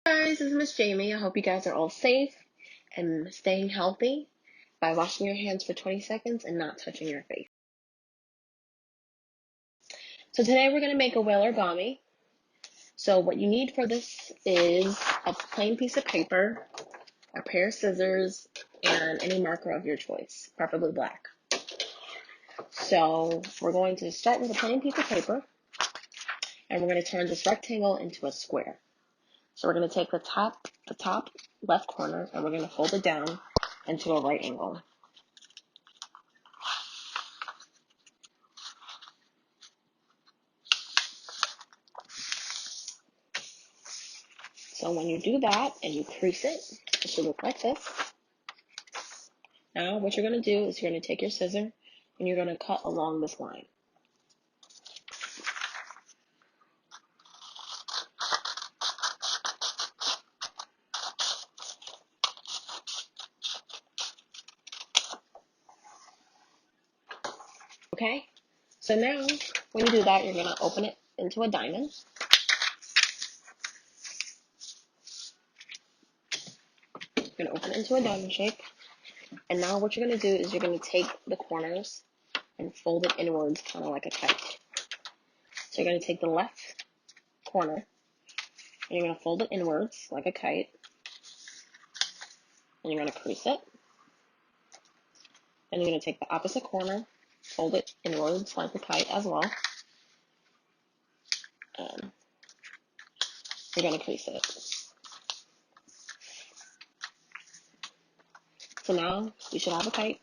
Guys, this is Miss Jamie. I hope you guys are all safe and staying healthy by washing your hands for 20 seconds and not touching your face. So today we're going to make a whale origami. So what you need for this is a plain piece of paper, a pair of scissors, and any marker of your choice, preferably black. So we're going to start with a plain piece of paper, and we're going to turn this rectangle into a square. So we're going to take the top left corner, and we're going to fold it down into a right angle. So when you do that and you crease it, it should look like this. Now what you're going to do is you're going to take your scissor and you're going to cut along this line. Okay? So now when you do that, you're going to open it into a diamond. You're going to open it into a diamond shape. And now what you're going to do is you're going to take the corners and fold it inwards, kind of like a kite. So you're going to take the left corner and you're going to fold it inwards like a kite. And you're going to crease it. And you're going to take the opposite corner, fold it inwards like a kite as well. And you're going to crease it. So now we should have a kite.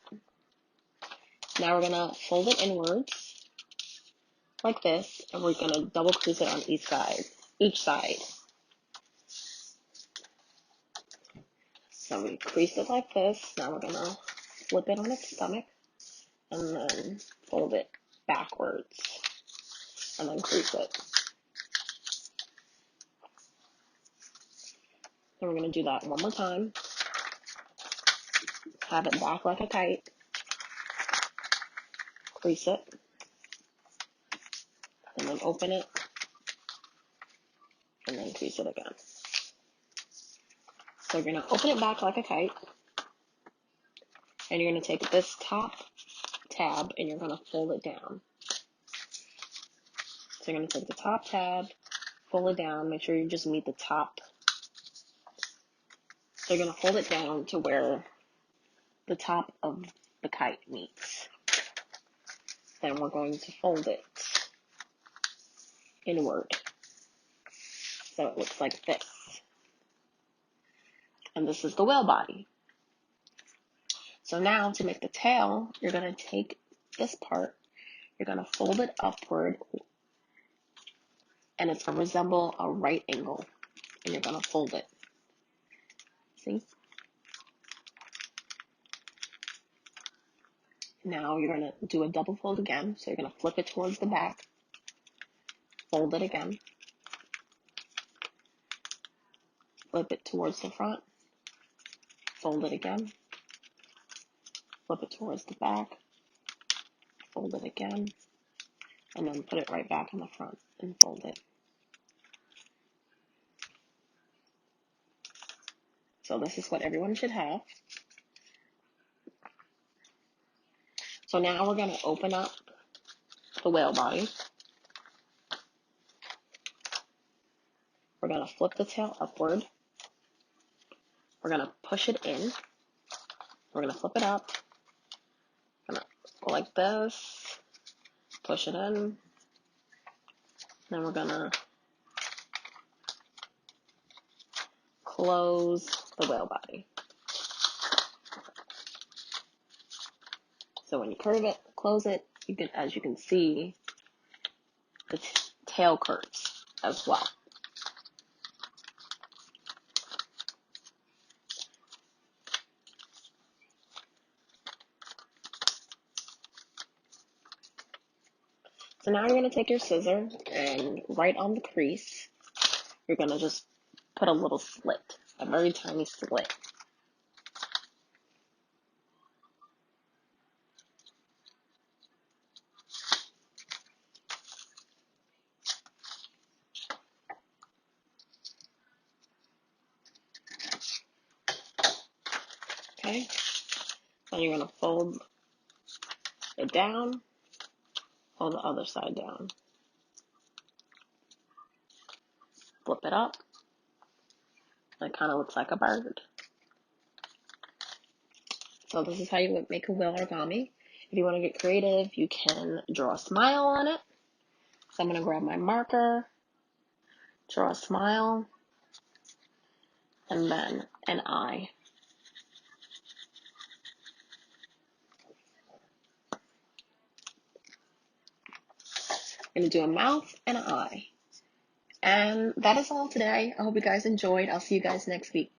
Now we're going to fold it inwards like this, and we're going to double crease it on each side. So we creased it like this. Now we're going to flip it on its stomach and then fold it backwards and then crease it. And we're going to do that one more time. Have it back like a kite. Crease it. And then open it. And then crease it again. So you're going to open it back like a kite. And you're going to take this top tab and you're going to fold it down. So you're going to take the top tab, fold it down, make sure you just meet the top. So you're going to fold it down to where the top of the kite meets. Then we're going to fold it inward. So it looks like this. And this is the whale body. So now to make the tail, you're going to take this part, you're going to fold it upward, and it's going to resemble a right angle. And you're going to fold it. See? Now you're going to do a double fold again. So you're going to flip it towards the back, fold it again, flip it towards the front, fold it again, flip it towards the back, fold it again, and then put it right back in the front and fold it. So this is what everyone should have. So now we're going to open up the whale body. We're going to flip the tail upward. We're going to push it in. We're going to flip it up. Going to go like this. Push it in. Then we're going to close the whale body. So when you curve it, close it, you can, as you can see, the tail curves as well. So now you're going to take your scissor and right on the crease, you're going to just put a little slit, a very tiny slit. Okay, then you're going to fold it down, fold the other side down, flip it up. It kind of looks like a bird. So this is how you make a wheel origami. If you want to get creative, you can draw a smile on it. So I'm going to grab my marker, draw a smile, and then an eye. I'm going to do a mouth and an eye. And that is all today. I hope you guys enjoyed. I'll see you guys next week.